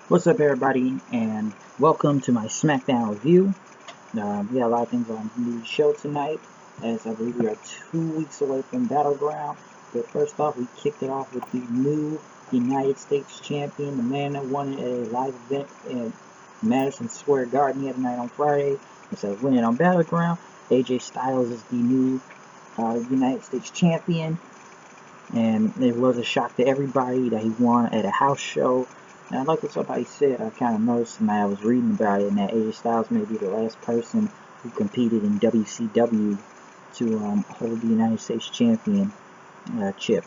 What's up, everybody, and welcome to my Smackdown review. We got a lot of things on the show tonight, as I believe we are 2 weeks away from Battleground. But first off, we kicked it off with the new United States champion, the man that won at a live event in Madison Square Garden the other night on Friday. Instead of winning on Battleground, AJ Styles is the new United States champion. And it was a shock to everybody that he won at a house show. And I like what somebody said, I kind of noticed when I was reading about it, and that AJ Styles may be the last person who competed in WCW to hold the United States champion chip.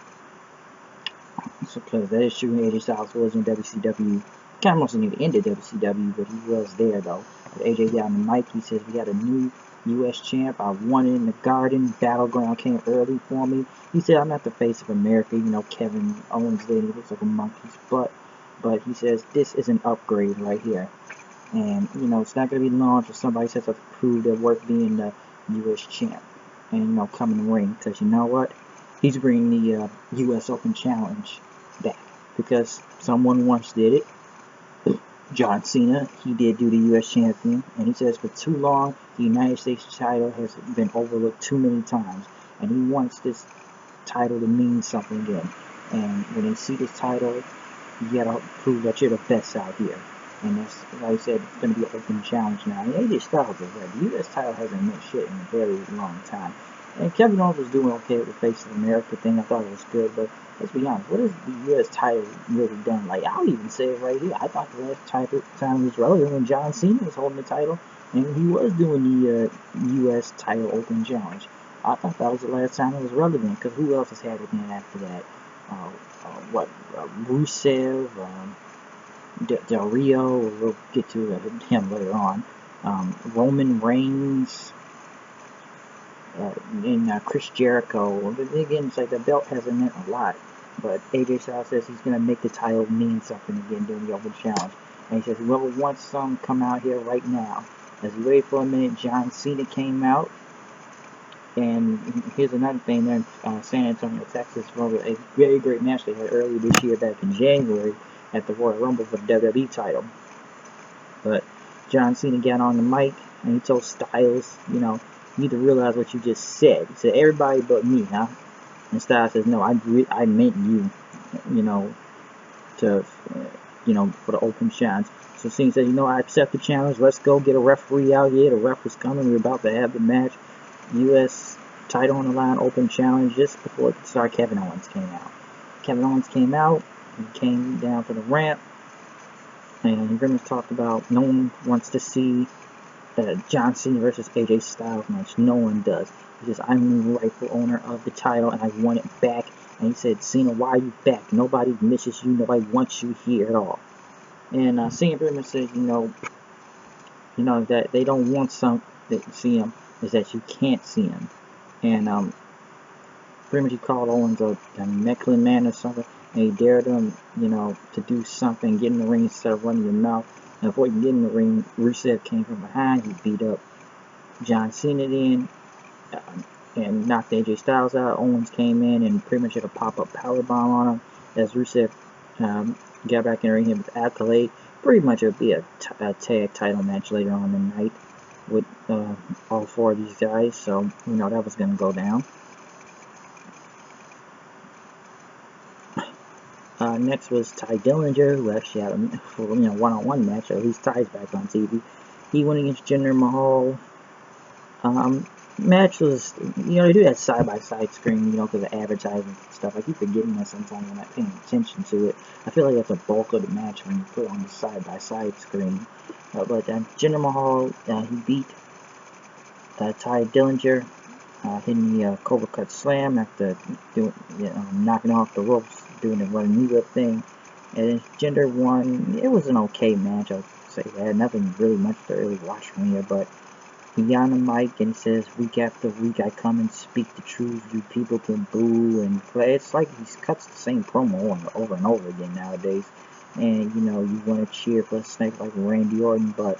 So, because that is true, AJ Styles was in WCW. Kind of wasn't even into WCW, but he was there though. But AJ got on the mic, he says, "We got a new U.S. champ. I won it in the Garden. Battleground came early for me." He said, "I'm not the face of America. You know, Kevin Owens did. He looks like a monkey's butt." But he says, "This is an upgrade right here." And, you know, it's not going to be long until somebody sets up to prove their worth being the U.S. champ. And, you know, come in the ring. Because you know what? He's bringing the U.S. Open Challenge back. Because someone once did it. John Cena, he did do the U.S. champion, and he says for too long the United States title has been overlooked too many times, and he wants this title to mean something again. And when they see this title, you gotta prove that you're the best out here. And that's, like I said, it's gonna be an open challenge now. And AJ Styles is right. The U.S. title hasn't meant shit in a very long time. And Kevin Owens was doing okay with the Face of America thing. I thought it was good, but let's be honest, what has the U.S. title really done? Like, I'll even say it right here. I thought the last time was relevant when John Cena was holding the title, and he was doing the U.S. title open challenge. I thought that was the last time it was relevant, because who else has had it in after that? Rusev, Del Rio, we'll get to him later on. Roman Reigns, and Chris Jericho. Again, it's like the belt hasn't meant a lot, but AJ Styles says he's going to make the title mean something again during the Open Challenge. And he says, "Whoever wants some, come out here right now." As we wait for a minute, John Cena came out. And here's another thing there in San Antonio, Texas, for a very great match they had earlier this year back in January at the Royal Rumble for the WWE title. But John Cena got on the mic and he told Styles, you know, "You need to realize what you just said." He said, "Everybody but me, huh?" And Styles says, "No, I meant you, you know, to, for the open challenge." So Cena says, "I accept the challenge. Let's go get a referee out here. The ref is coming. We're about to have the match. U.S. title on the line, open challenge." Just before it started, Kevin Owens came out. Kevin Owens came out. He came down to the ramp. And he pretty much talked about no one wants to see John Cena versus AJ Styles match. No one does. He says, "I'm the rightful owner of the title and I want it back." And he said, "Cena, why are you back? Nobody misses you. Nobody wants you here at all." And Cena pretty much said, that they don't want to see him, is that you can't see him. And pretty much he called Owens a Mechlin man or something, and he dared him, to do something, get in the ring instead of running your mouth. And before he could get in the ring, Rusev came from behind. He beat up John Cena then, and knocked AJ Styles out. Owens came in and pretty much had a pop-up powerbomb on him as Rusev got back in the ring here with Accolade. Pretty much it would be a tag title match later on in the night with all four of these guys. So, that was going to go down. Next was Ty Dillinger, who actually had a one-on-one match, or at least Ty's back on TV. He went against Jinder Mahal. Match was, they do that side-by-side screen, because of advertising and stuff. I keep forgetting that sometimes when I'm not paying attention to it. I feel like that's the bulk of the match when you put it on the side-by-side screen. But Jinder Mahal, he beat Ty Dillinger, hitting the Cobra Cut Slam after knocking off the ropes, doing the running knee whip thing. And Jinder won. It was an okay match, I'll say that. Nothing really much to really watch from here, but he got on the mic and he says, "Week after week I come and speak the truth. You people can boo and play." It's like he cuts the same promo over and over again nowadays. And, you want to cheer for a snake like Randy Orton, but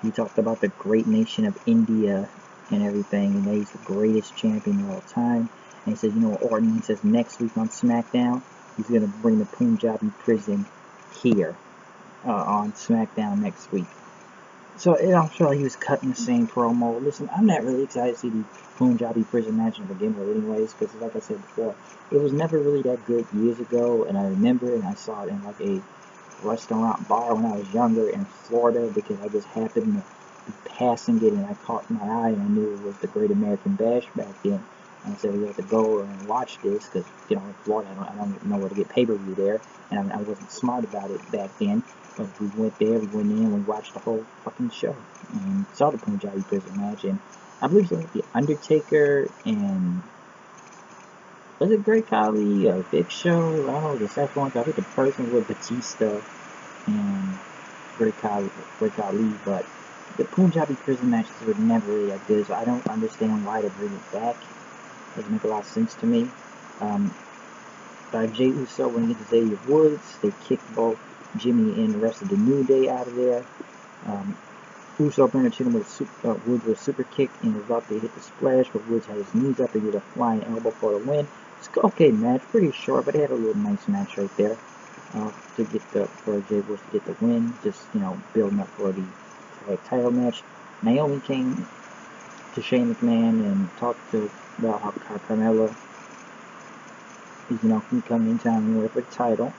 he talked about the great nation of India and everything, and he's the greatest champion of all time. And he says, Orton, he says, next week on Smackdown, he's going to bring the Punjabi prison here. on Smackdown next week. So I'm sure he was cutting the same promo. Listen, I'm not really excited to see the Punjabi prison match to begin with anyways, because like I said before, it was never really that good years ago, and I remember and I saw it in like a restaurant bar when I was younger in Florida, because I just happened to be passing it and I caught my eye and I knew it was the Great American Bash back then. And I said we had to go and watch this because, you know, in Florida I don't know where to get pay-per-view there, and I wasn't smart about it back then. But we went there, we went in, we watched the whole fucking show and saw the Punjabi prison match, and I believe it was the Undertaker and was it Great Khali or Big Show? I don't know the second one. I think the first one was Batista and Great Khali, but the Punjabi prison matches were never really that good, so I don't understand why they bring it back. It doesn't make a lot of sense to me. By Jey Uso when he gets Xavier Woods, they kicked both Jimmy and the rest of the New Day out of there. Uso burned him with Woods with a super kick and was about to hit the splash, but Woods had his knees up and did a flying elbow for the win. It's an okay match, pretty short, but they had a little nice match right there for Jey Woods to get the win. Just, you know, building up for the title match. Naomi came to Shane McMahon and talked about how Carmella is, you know, coming in town anyway for the title.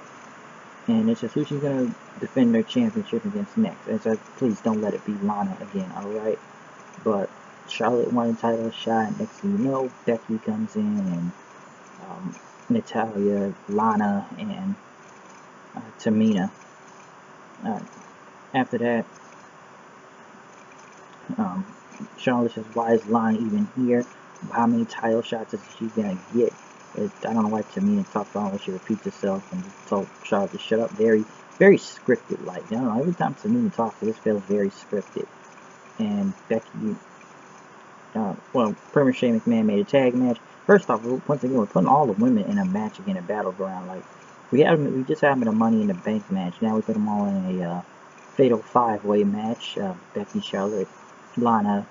And it's just who she's going to defend their championship against next. And so please don't let it be Lana again, alright? But Charlotte won a title shot. Next thing you know, Becky comes in, and Natalya, Lana, and Tamina. After that, Charlotte says, why is Lana even here? How many title shots is she going to get? I don't know why Tamina talked on when she repeats herself and told Charlotte to shut up. Very, very scripted. Like, I don't know, every time Tamina talks, this feels very scripted. And Becky, pretty much Shane McMahon made a tag match. First off, once again, we're putting all the women in a match again at Battleground. Like, we just had them in a Money in the Bank match. Now we put them all in a Fatal 5-Way match. Becky, Charlotte, Lana,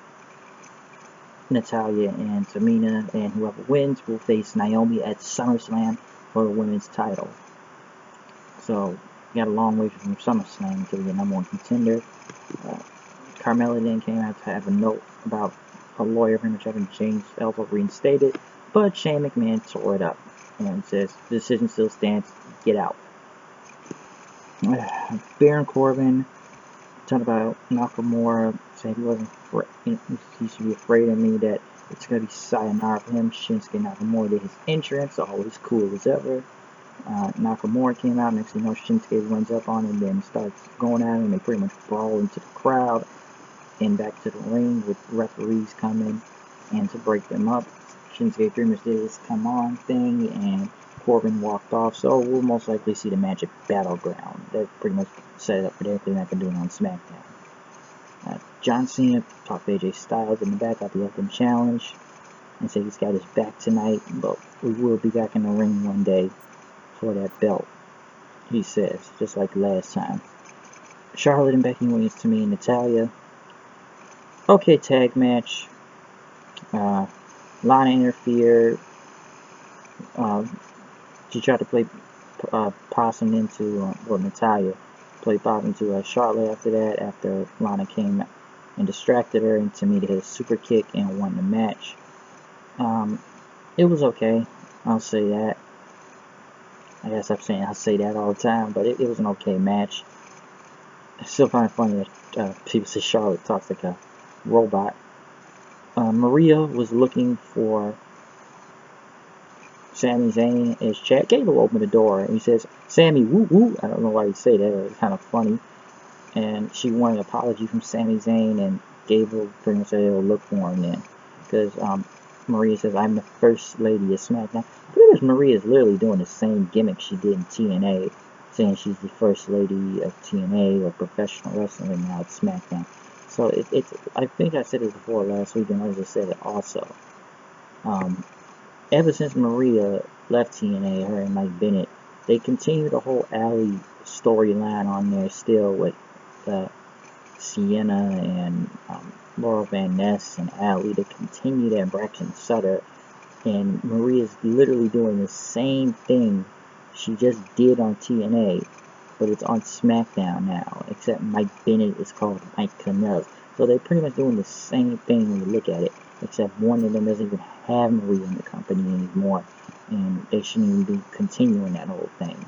Natalya, and Tamina, and whoever wins will face Naomi at SummerSlam for the women's title. So, we got a long way from SummerSlam to the number one contender. Carmella then came out to have a note about a lawyer pretty much having James Ellsworth reinstated, but Shane McMahon tore it up and says the decision still stands, get out. Baron Corbin talked about Nakamura, said he should be afraid of me, that it's going to be sayonara for him. Shinsuke Nakamura did his entrance, always cool as ever. Nakamura came out, next thing you know, Shinsuke runs up on him and starts going at him, and they pretty much brawl into the crowd and back to the ring with referees coming and to break them up. Shinsuke pretty much did his come on thing, and Corbin walked off, so we'll most likely see the match at Battleground. That pretty much set it up for everything I've been doing on SmackDown. John Cena talked to AJ Styles in the back at the Open Challenge and said he's got his back tonight, but we will be back in the ring one day for that belt, he says, just like last time. Charlotte and Becky wins to me and Natalya. Okay, tag match. Lana interfered. She tried to play possum into, Natalya played possum to Charlotte after that, after Lana came and distracted her, and Tamina hit a super kick and won the match. It was okay, I'll say that. I guess I'll say that all the time, but it was an okay match. I still find it funny that people say Charlotte talks like a robot. Maria was looking for Sami Zayn. As Chad Gable opened the door and he says, Sammy, woo woo. I don't know why he said that, it was kind of funny. And she wanted an apology from Sami Zayn, and Gable pretty much said he'll look for him then. Because Maria says, I'm the first lady of SmackDown. Pretty much Maria is literally doing the same gimmick she did in TNA, saying she's the first lady of TNA or professional wrestling, and now it's SmackDown. So it's I think I said it before last week, and I just said it also. Ever since Maria left TNA, her and Mike Bennett, they continue the whole Alley storyline on there still with Sienna and Laura Van Ness and Alley. They continue that Braxton Sutter, and Maria's literally doing the same thing she just did on TNA but it's on Smackdown now, except Mike Bennett is called Mike Kanellis. So they're pretty much doing the same thing when you look at it, except one of them doesn't even have Maria in the company anymore, and they shouldn't even be continuing that whole thing.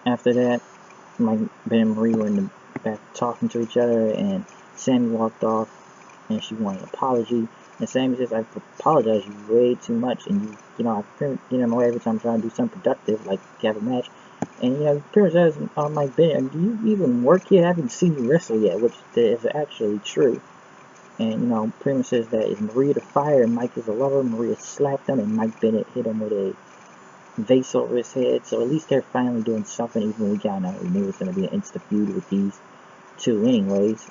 After that, Mike Bennett and Maria were in the back talking to each other, and Sammy walked off, and she wanted an apology. And Sammy says, "I apologize you way too much, and you know, I get in my way every time I'm trying to do something productive, like have a match." And you know, pretty much says, Mike Bennett, "Do you even work here? I haven't seen you wrestle yet," which is actually true. And you know, pretty much says that is Maria the fire and Mike is a lover. Maria slapped him, and Mike Bennett hit him with a vase over his head. So at least they're finally doing something, even when we kind of knew it was going to be an insta feud with these two anyways.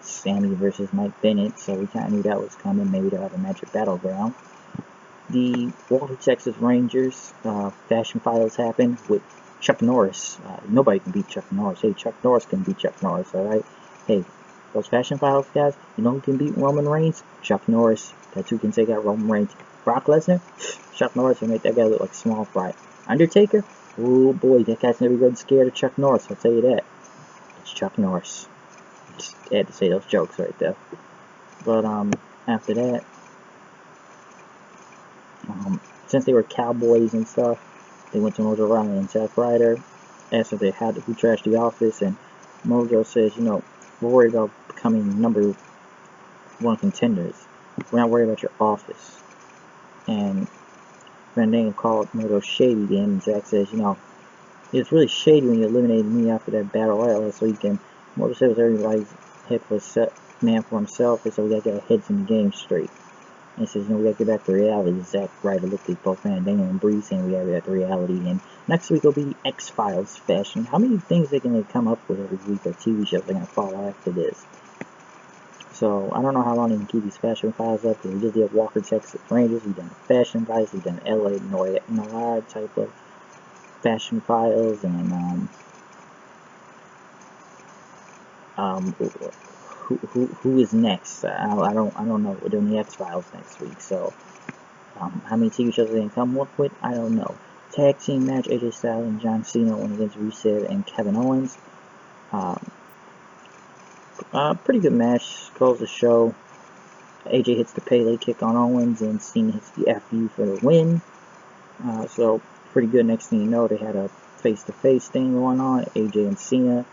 Sammy versus Mike Bennett, so we kind of knew that was coming. Maybe they'll have a match at Battleground. The Walter Texas Rangers fashion finals happened with Chuck Norris. Nobody can beat Chuck Norris. Hey, Chuck Norris can beat Chuck Norris, alright? Hey, those fashion finals guys, you know who can beat Roman Reigns? Chuck Norris. That's who can take out Roman Reigns. Brock Lesnar? Chuck Norris will make that guy look like a small fry. Undertaker? Oh boy, that guy's never been scared of Chuck Norris, I'll tell you that. It's Chuck Norris. Just had to say those jokes right there. But after that, since they were cowboys and stuff, they went to Mojo Rawley and Zack Ryder, asked if they had who trashed the office, and Mojo says, you know, we're worried about becoming number one contenders. We're not worried about your office. And Van Dam called Mojo shady then, and Zack says, you know, it's really shady when you eliminated me after that battle royal last weekend. Mojo said it was everybody's head for a man for himself, and so we gotta get our heads in the game straight. And he says, you know, we gotta get back to reality. Zack Ryder looked at both Van Dam and Bree saying we gotta get back to reality. And next week will be X-Files fashion. How many things they can come up with every week, or TV shows they're gonna follow after this? So I don't know how long they can keep these fashion files up. We just did Walker Texas Rangers. We've done fashion files. We've done LA Noir type of fashion files, and who is next? I don't know. We're doing the X Files next week. So how many TV shows they can come up with? I don't know. Tag team match: AJ Styles and John Cena went against Rusev and Kevin Owens. Pretty good match. Closed the show. AJ hits the Pele kick on Owens, and Cena hits the FU for the win. So pretty good. Next thing you know, they had a face-to-face thing going on, AJ and Cena,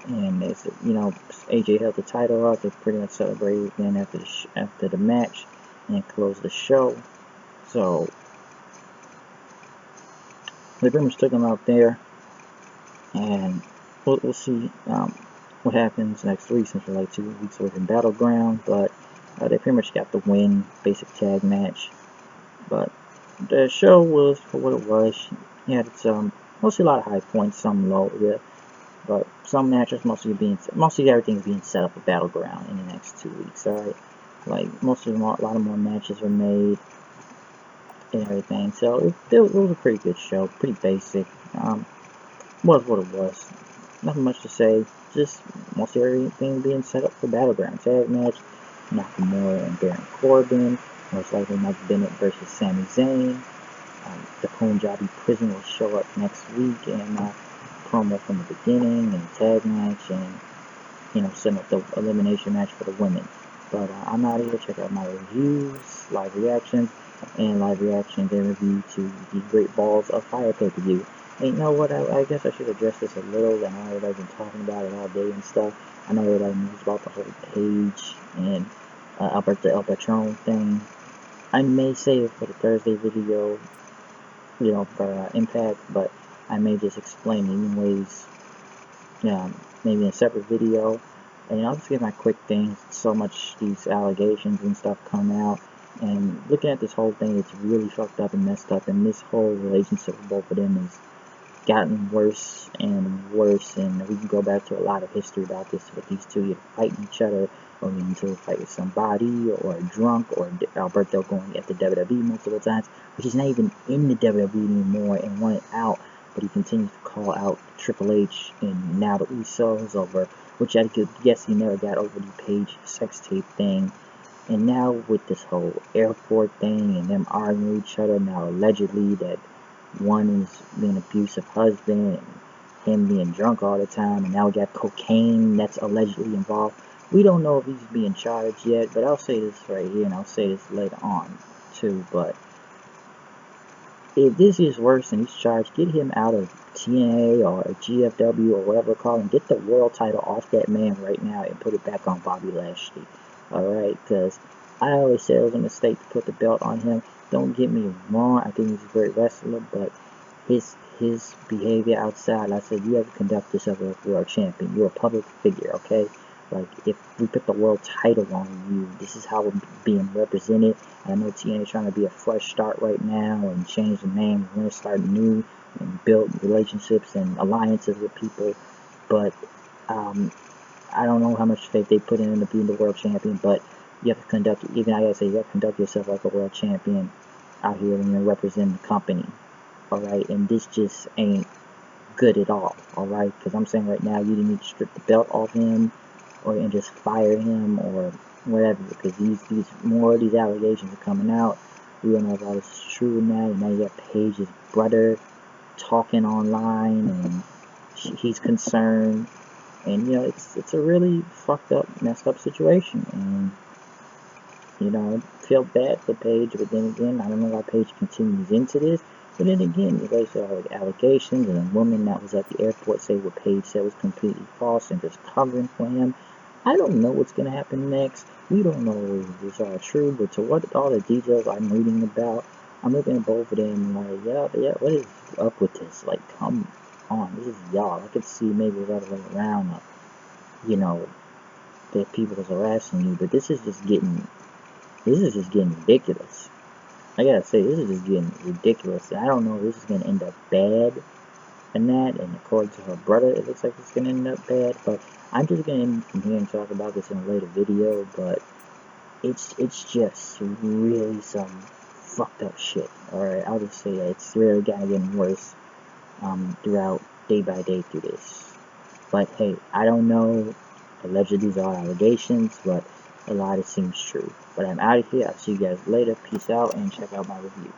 and as you know, AJ held the title up. They pretty much celebrated then after the match and closed the show. So they pretty much took him out there, and we'll see what happens next week, since we're like 2 weeks away from Battleground. But they pretty much got the win, basic tag match. But the show was for what it was. Yeah, it's mostly a lot of high points, some low, yeah. But some matches mostly everything's being set up for Battleground in the next 2 weeks. Alright, like a lot of more matches were made and everything. So it was a pretty good show, pretty basic. Was what it was. Nothing much to say. Just mostly everything being set up for Battleground. Tag match, Nakamura and Baron Corbin. Most likely Mike Bennett versus Sami Zayn. The Punjabi prison will show up next week, and promo from the beginning, and a tag match, and you know, setting up the elimination match for the women. But I'm out of here. Check out my reviews, live reactions, and live reactions and review to the Great Balls of Fire pay-per-view. And you know what, I guess I should address this a little. I know everybody's been talking about it all day and stuff. I know everybody knows about the whole Page and Alberto El Patron thing. I may save it for the Thursday video, you know, for Impact, but I may just explain it anyways, maybe in a separate video. And I'll just give my quick things. So much these allegations and stuff come out, and looking at this whole thing, it's really fucked up and messed up, and this whole relationship with both of them has gotten worse and worse, and we can go back to a lot of history about this, with these two either fighting each other, or getting into a fight with somebody, or drunk, or Alberto going at the WWE multiple times, which is not even in the WWE anymore and wanted out, but he continues to call out Triple H, and now the Usos over, which I guess he never got over the Page sex tape thing. And now with this whole airport thing and them arguing with each other, now allegedly that One is being an abusive husband, and him being drunk all the time, and now we got cocaine that's allegedly involved. We don't know if he's being charged yet, but I'll say this right here, and I'll say this later on too. But if this is worse and he's charged, get him out of TNA or GFW or whatever it's called, and get the world title off that man right now and put it back on Bobby Lashley. Alright, because I always said it was a mistake to put the belt on him. Don't get me wrong, I think he's a great wrestler, but his behavior outside, I said, you have to conduct yourself as a world champion. You're a public figure, okay? Like, if we put the world title on you, this is how we're being represented. I know TNA is trying to be a fresh start right now and change the name. We're going to start new and build relationships and alliances with people. But I don't know how much faith they put in being the world champion, but you have to conduct, even I gotta say, you have to conduct yourself like a world champion out here when you're representing the company. Alright, and this just ain't good at all. Alright, because I'm saying right now, you need to strip the belt off him, and just fire him, or whatever, because these more of these allegations are coming out. We don't know if all this is true or not, and now you got Paige's brother talking online, and he's concerned, and you know, it's a really fucked up, messed up situation, and you know, I feel bad for Paige, but then again, I don't know why Paige continues into this. But then again, you guys saw like allegations, and a woman that was at the airport said what Paige said was completely false and just covering for him. I don't know what's going to happen next. We don't know if it's all true, but to what all the details I'm reading about, I'm looking at both of them like, yeah, what is up with this? Like, come on, this is y'all. I could see maybe the other way around, you know, that people is harassing you, but this is just getting ridiculous. I gotta say, this is just getting ridiculous. I don't know if this is gonna end up bad and that, and according to her brother, it looks like it's gonna end up bad, but I'm just gonna end from here and talk about this in a later video, but it's just really some fucked up shit. Alright, I'll just say that it's really getting worse throughout day by day through this. But hey, I don't know. Allegedly, these are allegations, but a lot of it seems true. But I'm out of here. I'll see you guys later. Peace out, and check out my review.